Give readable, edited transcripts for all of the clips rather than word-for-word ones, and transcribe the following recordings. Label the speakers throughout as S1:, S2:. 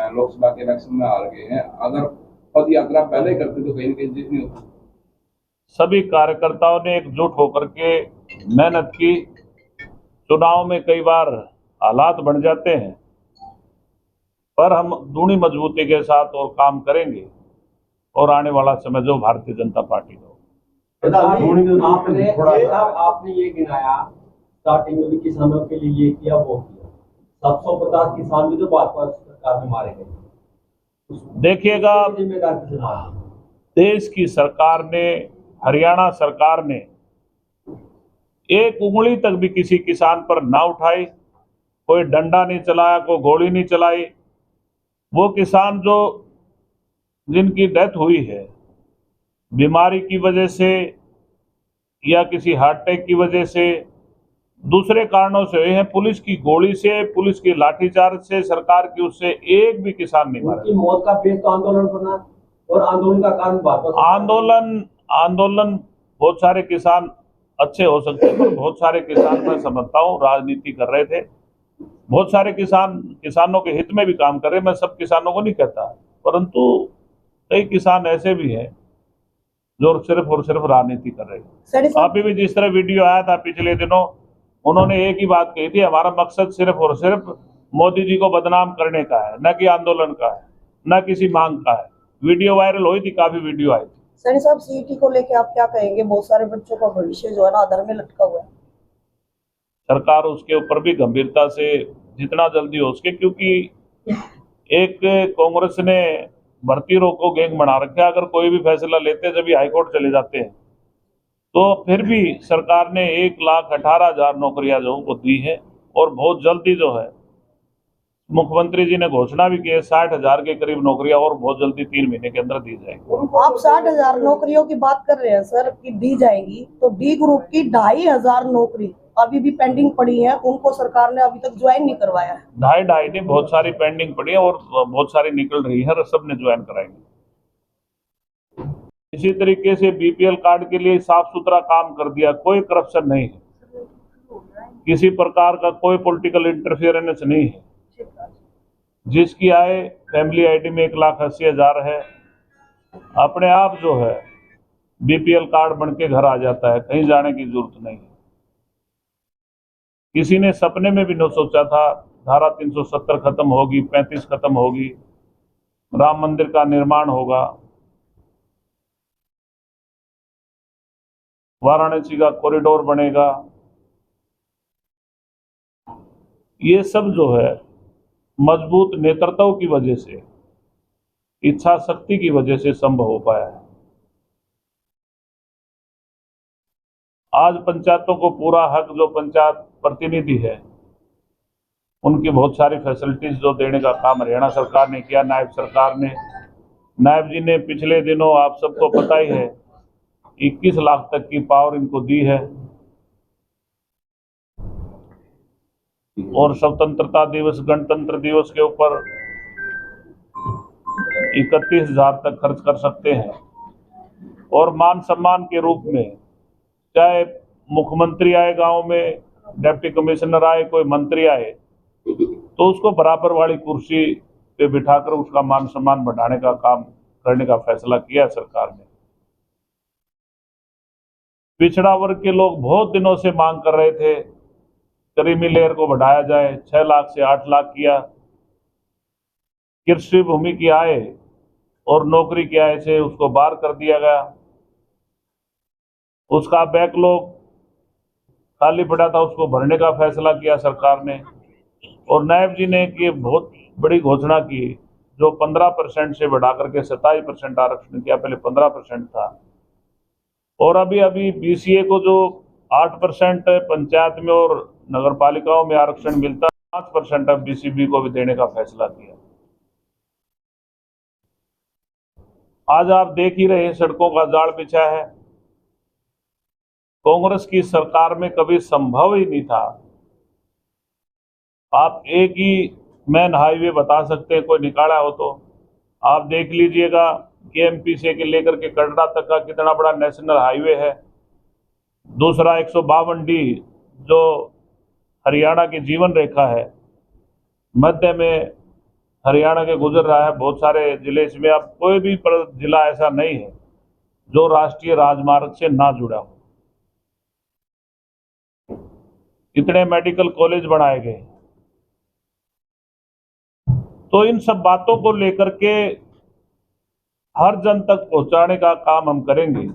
S1: हैं, लोकसभा के इलेक्शन में हार गए हैं, अगर पद यात्रा पहले करते तो कहीं न कहीं जीत नहीं होती।
S2: सभी कार्यकर्ताओं ने एकजुट होकर के मेहनत की। चुनाव में कई बार हालात बन जाते हैं, पर हम दूनी मजबूती के साथ और काम करेंगे और आने वाला समय जो भारतीय जनता पार्टी का
S3: आपने ये गिनाया स्टार्टिंग में भी किसानों के लिए ये किया वो किया, 750 किसान भी तो भाजपा सरकार में मारे गए।
S2: देखिएगा, देश की सरकार ने, हरियाणा सरकार ने एक उंगली तक भी किसी किसान पर ना उठाई, कोई डंडा नहीं चलाया, कोई गोली नहीं चलाई। वो किसान जो जिनकी डेथ हुई है बीमारी की वजह से या किसी हार्ट अटैक की वजह से, दूसरे कारणों से हुए हैं, पुलिस की गोली से, पुलिस की लाठीचार्ज से, सरकार की उससे एक भी किसान नहीं मारा।
S3: मौत का बेस तो आंदोलन बना और आंदोलन का कारण
S2: आंदोलन बहुत सारे किसान अच्छे हो सकते हैं, पर बहुत सारे किसान, मैं समझता हूँ, राजनीति कर रहे थे। बहुत सारे किसानों के हित में भी काम कर रहे हैं। मैं सब किसानों को नहीं कहता, परंतु कई किसान ऐसे भी हैं जो सिर्फ और सिर्फ राजनीति कर रहे हैं। अभी भी जिस तरह वीडियो आया था पिछले दिनों, उन्होंने एक ही बात कही थी, हमारा मकसद सिर्फ और सिर्फ मोदी जी को बदनाम करने का है, न कि आंदोलन का है, न किसी मांग का है। वीडियो वायरल हुई थी, काफी वीडियो आई थी।
S4: सैनी साहब, सीईटी को लेके आप क्या कहेंगे? बहुत सारे बच्चों का भविष्य जो है ना आधार में लटका हुआ है।
S2: सरकार उसके ऊपर भी गंभीरता से जितना जल्दी हो सके, क्योंकि एक कांग्रेस ने भर्ती रोको गैंग बना रखा है। अगर कोई भी फैसला लेते जब हाईकोर्ट चले जाते हैं, तो फिर भी सरकार ने 1,18,000 नौकरियां जो उनको दी है, और बहुत जल्दी जो है मुख्यमंत्री जी ने घोषणा भी की है 60,000 के करीब नौकरियां और बहुत जल्दी 3 महीने के अंदर दी जाएंगी।
S4: आप 60,000 नौकरियों की बात कर रहे हैं सर कि दी जाएंगी, तो डी ग्रुप की 2,500 नौकरी अभी भी पेंडिंग पड़ी है, उनको सरकार ने अभी तक ज्वाइन नहीं करवाया है।
S2: ढाई नहीं, बहुत सारी पेंडिंग पड़ी है और बहुत सारी निकल रही है, सब ने ज्वाइन कराएंगे। इसी तरीके से बीपीएल कार्ड के लिए साफ सुथरा काम कर दिया, कोई करप्शन नहीं है, किसी प्रकार का कोई पॉलिटिकल इंटरफेरेंस नहीं है। जिसकी आय फैमिली आईडी में 1,80,000 है, अपने आप जो है बीपीएल कार्ड बन के घर आ जाता है, कहीं जाने की जरूरत नहीं है। किसी ने सपने में भी न सोचा था धारा 370 खत्म होगी, 35 खत्म होगी, राम मंदिर का निर्माण होगा, वाराणसी का कॉरिडोर बनेगा। ये सब जो है मजबूत नेतृत्व की वजह से, इच्छा शक्ति की वजह से संभव हो पाया है। आज पंचायतों को पूरा हक, जो पंचायत प्रतिनिधि है उनकी बहुत सारी फैसिलिटीज जो देने का काम हरियाणा सरकार ने किया, नायब सरकार ने। नायब जी ने पिछले दिनों, आप सबको पता ही है, 21 लाख तक की पावर इनको दी है, और स्वतंत्रता दिवस, गणतंत्र दिवस के ऊपर 31,000 तक खर्च कर सकते हैं। और मान सम्मान के रूप में, चाहे मुख्यमंत्री आए गांव में, डिप्टी कमिश्नर आए, कोई मंत्री आए, तो उसको बराबर वाली कुर्सी पे बिठाकर उसका मान सम्मान बढ़ाने का काम करने का फैसला किया सरकार ने। पिछड़ा वर्ग के लोग बहुत दिनों से मांग कर रहे थे क्रीमी लेयर को बढ़ाया जाए, 6 लाख से 8 लाख किया। कृषि भूमि की आय और नौकरी की आय से उसको बाहर कर दिया गया। उसका बैकलॉग खाली पड़ा था, उसको भरने का फैसला किया सरकार ने। और नायब जी ने ये बहुत बड़ी घोषणा की, जो 15% से बढ़ा करके 27% आरक्षण किया, पहले 15% था। और अभी बीसीए को जो 8% पंचायत में और नगर पालिकाओं में आरक्षण मिलता, 5% अब बीसीबी को भी देने का फैसला किया। आज आप देख ही रहे हैं, सड़कों का जाल बिछा है। कांग्रेस की सरकार में कभी संभव ही नहीं था। आप एक ही मेन हाईवे बता सकते हैं, कोई निकाला हो तो आप देख लीजिएगा, केएमपी से लेकर के कटरा तक का कितना बड़ा नेशनल हाईवे है। दूसरा 152D जो हरियाणा की जीवन रेखा है, मध्य में हरियाणा के गुजर रहा है, बहुत सारे जिले, इसमें अब कोई भी जिला ऐसा नहीं है जो राष्ट्रीय राजमार्ग से ना जुड़ा हो। इतने मेडिकल कॉलेज बनाए गए। तो इन सब बातों को लेकर के हर जन तक पहुंचाने का काम हम करेंगे,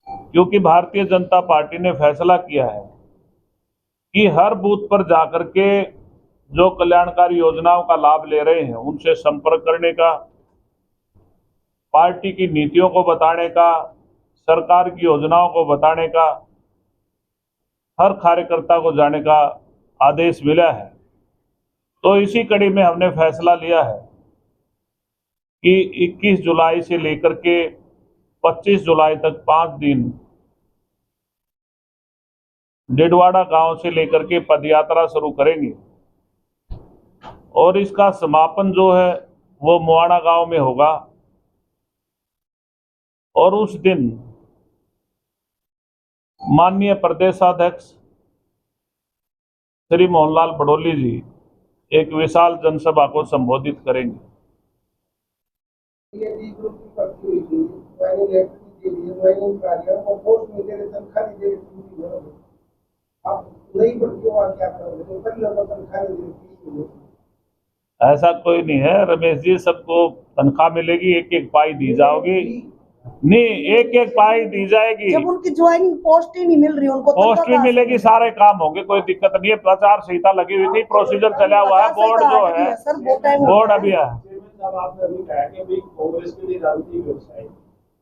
S2: क्योंकि भारतीय जनता पार्टी ने फैसला किया है कि हर बूथ पर जाकर के जो कल्याणकारी योजनाओं का लाभ ले रहे हैं उनसे संपर्क करने का, पार्टी की नीतियों को बताने का, सरकार की योजनाओं को बताने का हर कार्यकर्ता को जाने का आदेश मिला है। तो इसी कड़ी में हमने फैसला लिया है कि 21 जुलाई से लेकर के 25 जुलाई तक 5 दिन डिडवाड़ा गांव से लेकर के पदयात्रा शुरू करेंगे और इसका समापन जो है वो मुआना गांव में होगा। और उस दिन माननीय प्रदेशाध्यक्ष श्री मोहनलाल बड़ोली जी एक विशाल जनसभा को संबोधित करेंगे। ऐसा कोई नहीं है रमेश जी, सबको तनख्वाह मिलेगी, एक एक पाई दी जाओगी। नहीं, एक एक पाई दी जाएगी।
S4: जब उनकी ज्वाइनिंग पोस्ट ही नहीं मिल रही, उनको
S2: पोस्ट भी मिलेगी, सारे काम होंगे, कोई दिक्कत नहीं है। प्रचार संहिता लगी हुई थी, प्रोसीजर चला हुआ है, बोर्ड जो है बोर्ड अभी है।
S5: आपने अभी कहा कि भाई कांग्रेस के लिए राजनीतिक व्यवसाय,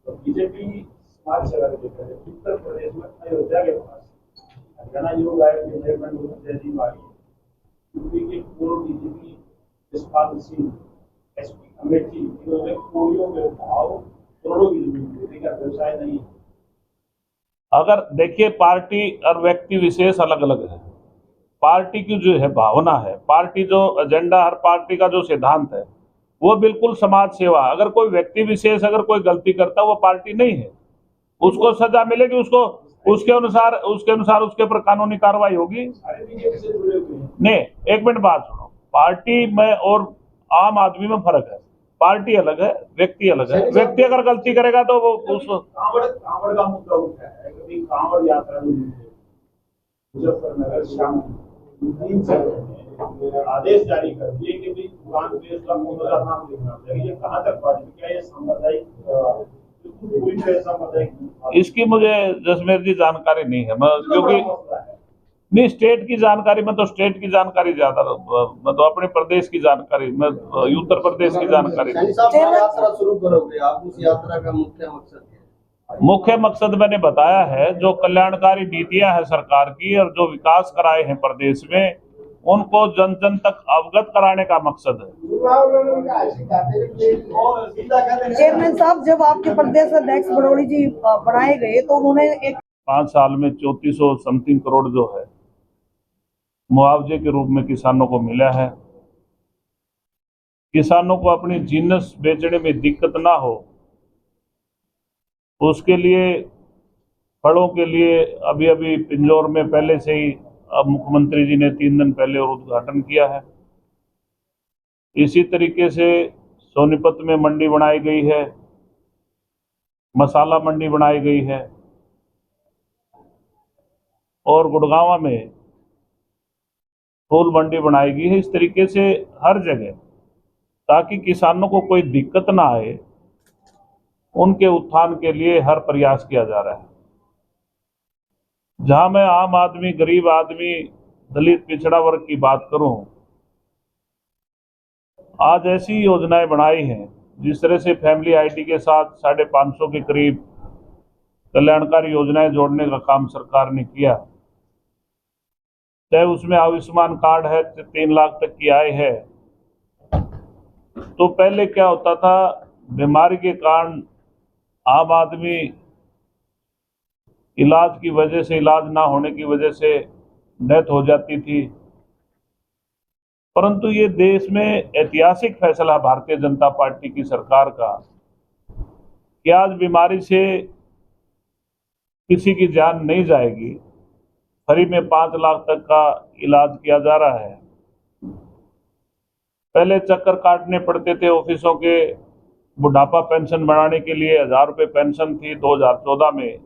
S5: तो बीजेपी समाज सेवा के लिए उत्तर प्रदेश में अयोध्या के पास हरियाणा योग आयोग के चेयरमैन जयदीप आर्य, यूपी के पूर्व डीजीपी जसपाल सिंह, एसपी अमेठी, इन्होंने कोड़ियों के भाव करोड़ों की जमीन का व्यवसाय नहीं है।
S2: अगर देखिए, पार्टी और व्यक्ति विशेष अलग अलग है। पार्टी की जो है भावना है, पार्टी जो एजेंडा, हर पार्टी का जो सिद्धांत है वो बिल्कुल समाज सेवा। अगर कोई व्यक्ति विशेष अगर कोई गलती करता है वो पार्टी नहीं है, उसको सजा मिलेगी, उसको उसके अनुसार उसके ऊपर कानूनी कार्रवाई होगी। नहीं, एक मिनट बात सुनो, पार्टी में और आम आदमी में फर्क है। पार्टी अलग है, व्यक्ति अलग है। व्यक्ति अगर गलती करेगा तो वो उसको
S5: कांवड़ का मुद्दा उठा है। कभी कांवड़ यात्रा मुजफ्फरनगर शाम 3 से आदेश जारी कर दिए कि भाई दुकान पे इसका का नाम लिखना चाहिए। ये कहाँ तक बात है? क्या ये सांप्रदायिक पूरी तरह सांप्रदायिक?
S2: इसकी मुझे जसमेर जी जानकारी नहीं है, क्योंकि नहीं, स्टेट की जानकारी में तो स्टेट की जानकारी ज्यादा, मैं तो अपने प्रदेश की जानकारी, मैं उत्तर प्रदेश की जानकारी।
S6: यात्रा शुरू करोगे आप, उस यात्रा का मुख्य मकसद क्या है?
S2: मुख्य मकसद मैंने बताया है, जो कल्याणकारी नीतियां हैं सरकार की और जो विकास कराए हैं प्रदेश में, उनको जन जन तक अवगत कराने का मकसद है।
S4: चेयरमैन साहब, जब आपके प्रदेश अध्यक्ष बड़ोली जी बनाए गए तो उन्होंने एक
S2: 5 साल में 3400 समथिंग करोड़ जो है मुआवजे के रूप में किसानों को मिला है। किसानों को अपनी जिन्नस बेचने में दिक्कत ना हो, उसके लिए फलों के लिए अभी पिंजौर में पहले से ही अब मुख्यमंत्री जी ने 3 दिन पहले उद्घाटन किया है। इसी तरीके से सोनीपत में मंडी बनाई गई है, मसाला मंडी बनाई गई है, और गुड़गांव में फूल मंडी बनाई गई है। इस तरीके से हर जगह, ताकि किसानों को कोई दिक्कत ना आए, उनके उत्थान के लिए हर प्रयास किया जा रहा है। जहां मैं आम आदमी, गरीब आदमी, दलित पिछड़ा वर्ग की बात करूं, आज ऐसी योजनाएं बनाई हैं, जिस तरह से फैमिली आईडी के साथ 550 के करीब कल्याणकारी योजनाएं जोड़ने का काम सरकार ने किया। चाहे उसमें आयुष्मान कार्ड है, 3 लाख तक की आय है। तो पहले क्या होता था, बीमारी के कारण आम आदमी इलाज की वजह से, इलाज ना होने की वजह से डेथ हो जाती थी। परंतु ये देश में ऐतिहासिक फैसला भारतीय जनता पार्टी की सरकार का कि आज बीमारी से किसी की जान नहीं जाएगी, फ्री में 5 लाख तक का इलाज किया जा रहा है। पहले चक्कर काटने पड़ते थे ऑफिसों के, बुढ़ापा पेंशन बढ़ाने के लिए 1000 रुपये पेंशन थी 2014 में।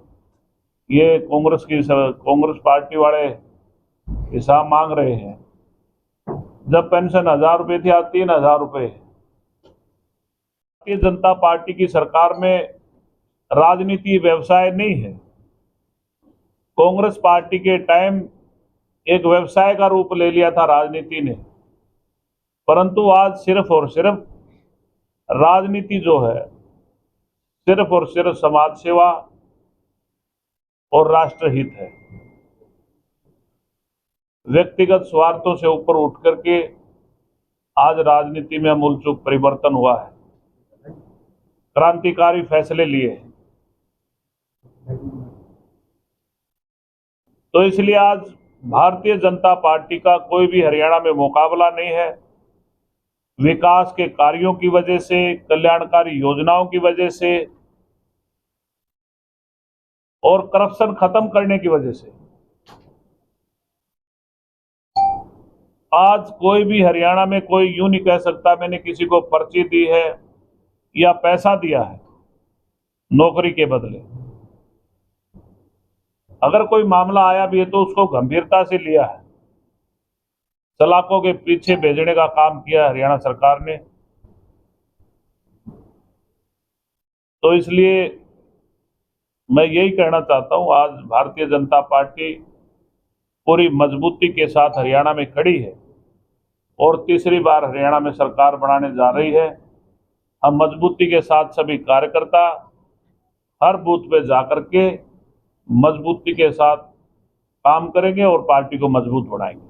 S2: ये कांग्रेस पार्टी वाले हिसाब मांग रहे हैं। जब पेंशन 1000 रुपये थी, आज 3000 रुपये। भारतीय जनता पार्टी की सरकार में राजनीति व्यवसाय नहीं है। कांग्रेस पार्टी के टाइम एक व्यवसाय का रूप ले लिया था राजनीति ने, परंतु आज सिर्फ और सिर्फ राजनीति जो है, सिर्फ और सिर्फ समाज सेवा और राष्ट्रहित है। व्यक्तिगत स्वार्थों से ऊपर उठ करके आज राजनीति में आमूलचूल परिवर्तन हुआ है, क्रांतिकारी फैसले लिए। तो इसलिए आज भारतीय जनता पार्टी का कोई भी हरियाणा में मुकाबला नहीं है। विकास के कार्यों की वजह से, कल्याणकारी योजनाओं की वजह से और करप्शन खत्म करने की वजह से आज कोई भी हरियाणा में कोई यूं नहीं कह सकता मैंने किसी को पर्ची दी है या पैसा दिया है नौकरी के बदले। अगर कोई मामला आया भी है तो उसको गंभीरता से लिया है। सलाखों के पीछे भेजने का काम किया है हरियाणा सरकार ने। तो इसलिए मैं यही कहना चाहता हूं, आज भारतीय जनता पार्टी पूरी मजबूती के साथ हरियाणा में खड़ी है और तीसरी बार हरियाणा में सरकार बनाने जा रही है। हम मजबूती के साथ सभी कार्यकर्ता हर बूथ पे जाकर के मजबूती के साथ काम करेंगे और पार्टी को मजबूत बनाएंगे।